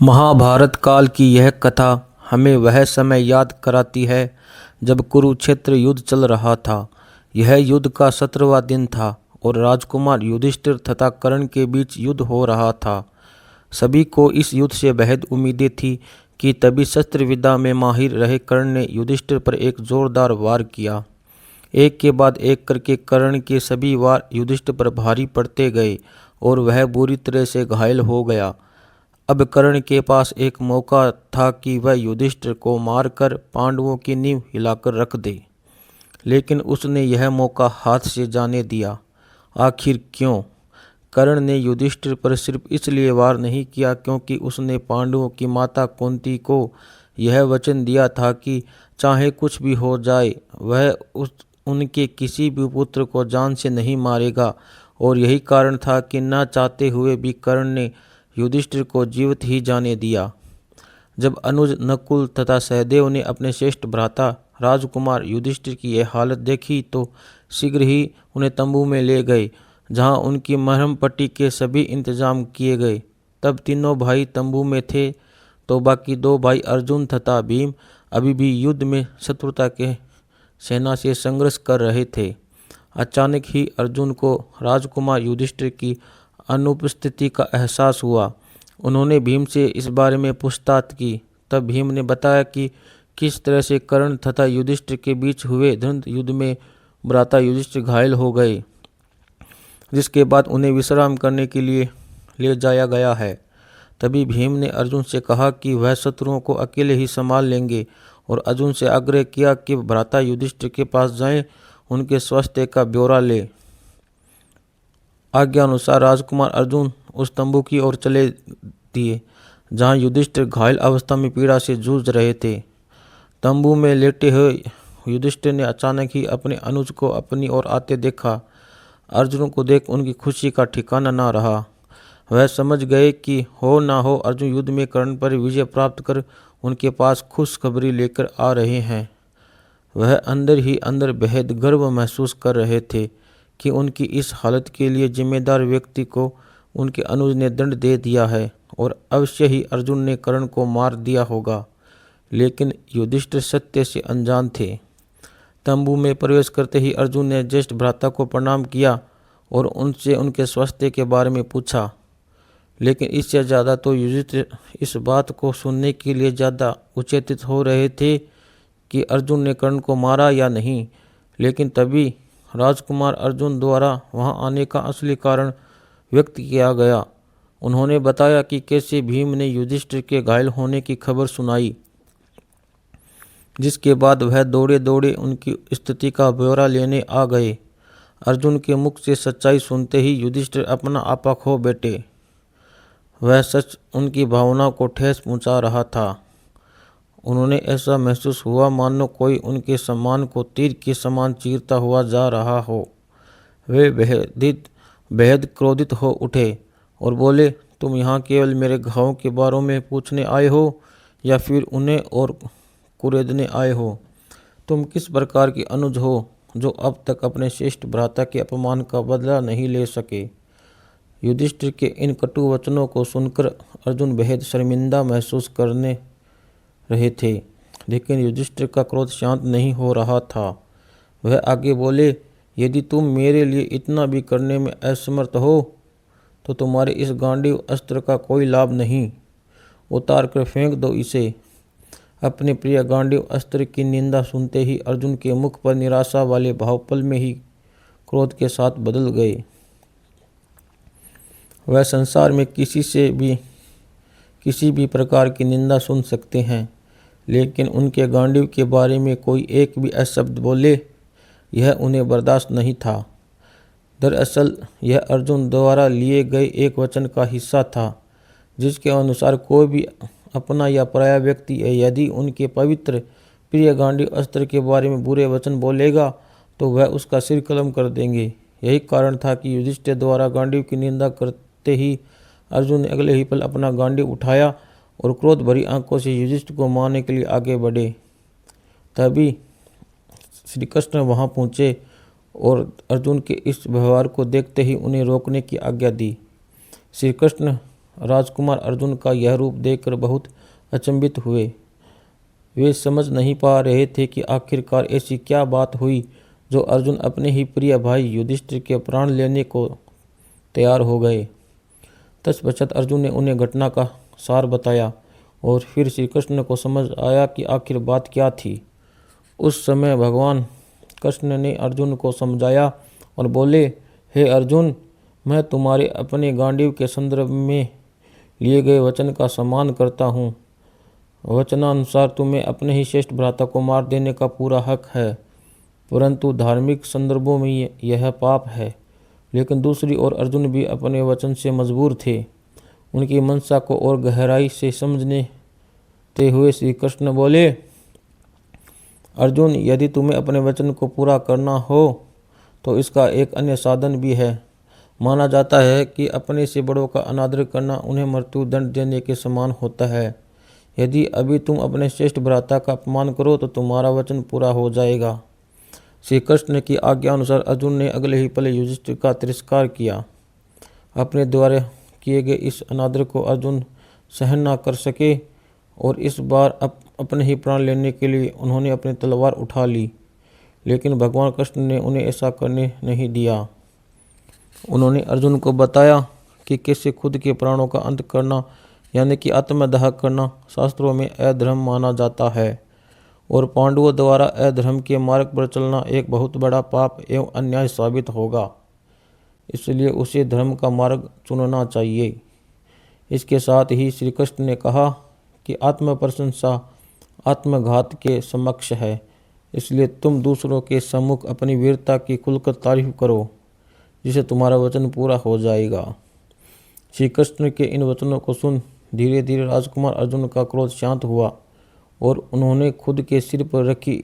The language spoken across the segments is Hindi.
महाभारत काल की यह कथा हमें वह समय याद कराती है जब कुरुक्षेत्र युद्ध चल रहा था। यह युद्ध का 17वां दिन था और राजकुमार युधिष्ठिर तथा कर्ण के बीच युद्ध हो रहा था। सभी को इस युद्ध से बेहद उम्मीदें थी कि तभी शस्त्र विद्या में माहिर रहे कर्ण ने युधिष्ठिर पर एक जोरदार वार किया। एक के बाद एक करके कर्ण के सभी वार युधिष्ठिर पर भारी पड़ते गए और वह बुरी तरह से घायल हो गया। अब कर्ण के पास एक मौका था कि वह युधिष्ठिर को मारकर पांडवों की नींव हिलाकर रख दे, लेकिन उसने यह मौका हाथ से जाने दिया। आखिर क्यों? कर्ण ने युधिष्ठिर पर सिर्फ इसलिए वार नहीं किया क्योंकि उसने पांडवों की माता कुंती को यह वचन दिया था कि चाहे कुछ भी हो जाए वह उनके किसी भी पुत्र को जान से नहीं मारेगा, और यही कारण था कि न चाहते हुए भी कर्ण ने युधिष्ठिर को जीवित ही जाने दिया। जब अनुज, नकुल तथा सहदेव ने अपने श्रेष्ठ भ्राता राजकुमार युधिष्ठिर की यह हालत देखी तो शीघ्र ही उन्हें तंबू में ले गए, जहां उनकी मरहम पट्टी के सभी इंतजाम किए गए। तब तीनों भाई तंबू में थे तो बाकी दो भाई अर्जुन तथा भीम अभी भी युद्ध में शत्रुता के सेना से संघर्ष कर रहे थे। अचानक ही अर्जुन को राजकुमार युधिष्ठिर की अनुपस्थिति का एहसास हुआ। उन्होंने भीम से इस बारे में पूछताछ की। तब भीम ने बताया कि किस तरह से कर्ण तथा युधिष्ठिर के बीच हुए द्वंद्व युद्ध में भ्राता युधिष्ठिर घायल हो गए, जिसके बाद उन्हें विश्राम करने के लिए ले जाया गया है। तभी भीम ने अर्जुन से कहा कि वह शत्रुओं को अकेले ही संभाल लेंगे और अर्जुन से आग्रह किया कि भ्राता युधिष्ठिर के पास जाएं, उनके स्वास्थ्य का ब्यौरा ले। आज्ञा अनुसार राजकुमार अर्जुन उस तंबू की ओर चले दिए जहां युधिष्ठिर घायल अवस्था में पीड़ा से जूझ रहे थे। तंबू में लेटे हुए युधिष्ठिर ने अचानक ही अपने अनुज को अपनी ओर आते देखा। अर्जुन को देख उनकी खुशी का ठिकाना न रहा। वह समझ गए कि हो ना हो अर्जुन युद्ध में कर्ण पर विजय प्राप्त कर उनके पास खुशखबरी लेकर आ रहे हैं। वह अंदर ही अंदर बेहद गर्व महसूस कर रहे थे कि उनकी इस हालत के लिए जिम्मेदार व्यक्ति को उनके अनुज ने दंड दे दिया है और अवश्य ही अर्जुन ने कर्ण को मार दिया होगा। लेकिन युधिष्ठिर सत्य से अनजान थे। तंबू में प्रवेश करते ही अर्जुन ने ज्येष्ठ भ्राता को प्रणाम किया और उनसे उनके स्वास्थ्य के बारे में पूछा। लेकिन इससे ज़्यादा तो युधिष्ठिर इस बात को सुनने के लिए ज़्यादा उचेतित हो रहे थे कि अर्जुन ने कर्ण को मारा या नहीं। लेकिन तभी राजकुमार अर्जुन द्वारा वहां आने का असली कारण व्यक्त किया गया। उन्होंने बताया कि कैसे भीम ने युधिष्ठिर के घायल होने की खबर सुनाई, जिसके बाद वह दौड़े दौड़े उनकी स्थिति का ब्यौरा लेने आ गए। अर्जुन के मुख से सच्चाई सुनते ही युधिष्ठिर अपना आपा खो बैठे। वह सच उनकी भावनाओं को ठेस पहुंचा रहा था। उन्होंने ऐसा महसूस हुआ मानो कोई उनके सम्मान को तीर के समान चीरता हुआ जा रहा हो। वे बेहद क्रोधित हो उठे और बोले, तुम यहाँ केवल मेरे घावों के बारे में पूछने आए हो या फिर उन्हें और कुरेदने आए हो? तुम किस प्रकार के अनुज हो जो अब तक अपने श्रेष्ठ भ्राता के अपमान का बदला नहीं ले सके? युधिष्ठिर के इन कटु वचनों को सुनकर अर्जुन बेहद शर्मिंदा महसूस करने रहे थे, लेकिन युधिष्ठिर का क्रोध शांत नहीं हो रहा था। वह आगे बोले, यदि तुम मेरे लिए इतना भी करने में असमर्थ हो तो तुम्हारे इस गांडीव अस्त्र का कोई लाभ नहीं। उतार कर फेंक दो इसे। अपने प्रिय गांडीव अस्त्र की निंदा सुनते ही अर्जुन के मुख पर निराशा वाले भाव पल में ही क्रोध के साथ बदल गए। वह संसार में किसी भी प्रकार की निंदा सुन सकते हैं, लेकिन उनके गांडीव के बारे में कोई एक भी अशब्द बोले, यह उन्हें बर्दाश्त नहीं था। दरअसल यह अर्जुन द्वारा लिए गए एक वचन का हिस्सा था, जिसके अनुसार कोई भी अपना या पराया व्यक्ति यदि उनके पवित्र प्रिय गांडीव अस्त्र के बारे में बुरे वचन बोलेगा तो वह उसका सिर कलम कर देंगे। यही कारण था कि युधिष्ठिर द्वारा गांडीव की निंदा करते ही अर्जुन ने अगले ही पल अपना गांडीव उठाया और क्रोध भरी आंखों से युधिष्ठिर को मारने के लिए आगे बढ़े। तभी श्री कृष्ण वहां पहुंचे और अर्जुन के इस व्यवहार को देखते ही उन्हें रोकने की आज्ञा दी। श्री कृष्ण राजकुमार अर्जुन का यह रूप देखकर बहुत अचंभित हुए। वे समझ नहीं पा रहे थे कि आखिरकार ऐसी क्या बात हुई जो अर्जुन अपने ही प्रिय भाई युधिष्ठिर के प्राण लेने को तैयार हो गए। तत्पश्चात अर्जुन ने उन्हें घटना का सार बताया और फिर श्री कृष्ण को समझ आया कि आखिर बात क्या थी। उस समय भगवान कृष्ण ने अर्जुन को समझाया और बोले, हे अर्जुन, मैं तुम्हारे अपने गांडीव के संदर्भ में लिए गए वचन का सम्मान करता हूँ। वचनानुसार तुम्हें अपने ही श्रेष्ठ भ्राता को मार देने का पूरा हक है, परंतु धार्मिक संदर्भों में यह पाप है। लेकिन दूसरी ओर अर्जुन भी अपने वचन से मजबूर थे। उनकी मंशा को और गहराई से समझते हुए श्री कृष्ण बोले, अर्जुन, यदि तुम्हें अपने वचन को पूरा करना हो तो इसका एक अन्य साधन भी है। माना जाता है कि अपने से बड़ों का अनादर करना उन्हें मृत्यु दंड देने के समान होता है। यदि अभी तुम अपने श्रेष्ठ भ्राता का अपमान करो तो तुम्हारा वचन पूरा हो जाएगा। श्री कृष्ण की आज्ञा अनुसार अर्जुन ने अगले ही पल युधिष्ठिर का तिरस्कार किया। अपने द्वारा किए गए इस अनादर को अर्जुन सहन न कर सके और इस बार अपने ही प्राण लेने के लिए उन्होंने अपनी तलवार उठा ली। लेकिन भगवान कृष्ण ने उन्हें ऐसा करने नहीं दिया। उन्होंने अर्जुन को बताया कि कैसे खुद के प्राणों का अंत करना यानी कि आत्मदाह करना शास्त्रों में अधर्म माना जाता है और पांडवों द्वारा अधर्म के मार्ग पर चलना एक बहुत बड़ा पाप एवं अन्याय साबित होगा। इसलिए उसे धर्म का मार्ग चुनना चाहिए। इसके साथ ही श्री कृष्ण ने कहा कि आत्म प्रशंसा आत्मघात के समक्ष है, इसलिए तुम दूसरों के सम्मुख अपनी वीरता की खुलकर तारीफ करो, जिससे तुम्हारा वचन पूरा हो जाएगा। श्री कृष्ण के इन वचनों को सुन धीरे धीरे राजकुमार अर्जुन का क्रोध शांत हुआ और उन्होंने खुद के सिर पर रखी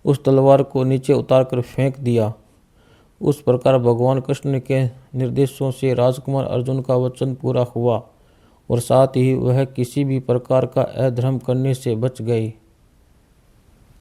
उस तलवार को नीचे उतारकर फेंक दिया। उस प्रकार भगवान कृष्ण के निर्देशों से राजकुमार अर्जुन का वचन पूरा हुआ और साथ ही वह किसी भी प्रकार का अधर्म करने से बच गए।